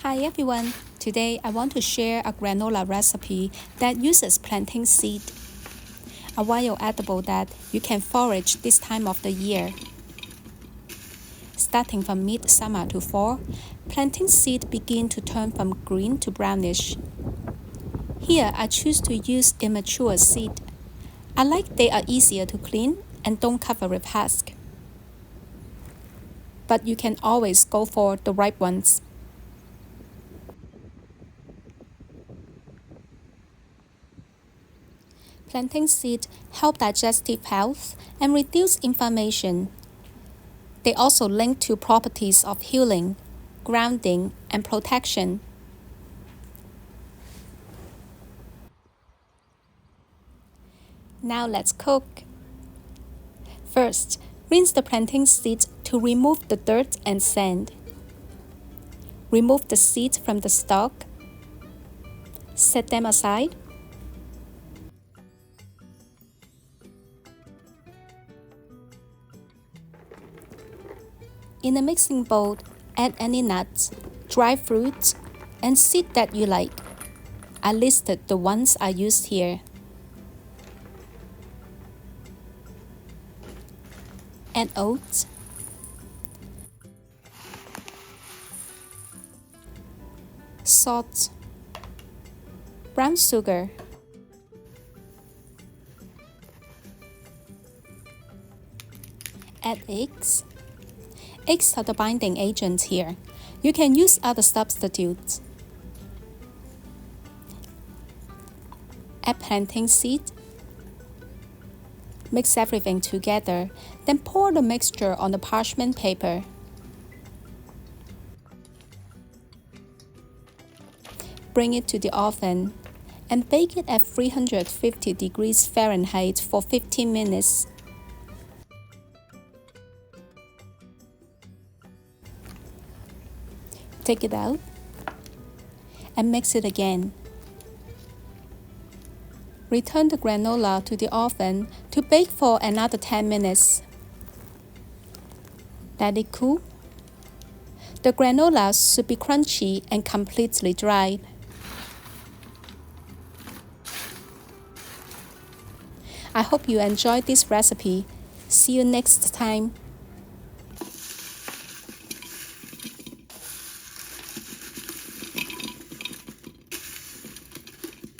Hi everyone! Today I want to share a granola recipe that uses plantain seed, a wild edible that you can forage this time of the year. Starting from mid-summer to fall, plantain seed begin to turn from green to brownish. Here I choose to use immature seed. I like they are easier to clean and don't cover with husk. But you can always go for the ripe ones. Plantain seeds help digestive health and reduce inflammation. They also link to properties of healing, grounding, and protection. Now let's cook. First, rinse the plantain seeds to remove the dirt and sand. Remove the seeds from the stalk. Set them aside. In a mixing bowl, add any nuts, dry fruits, and seeds that you like. I listed the ones I used here. Add oats, salt, brown sugar, add eggs. Eggs are the binding agents here. You can use other substitutes. Add plantain seed. Mix everything together, then pour the mixture on the parchment paper. Bring it to the oven and bake it at 350 degrees Fahrenheit for 15 minutes. Take it out and mix it again. Return the granola to the oven to bake for another 10 minutes. Let it cool. The granola should be crunchy and completely dried. I hope you enjoyed this recipe. See you next time.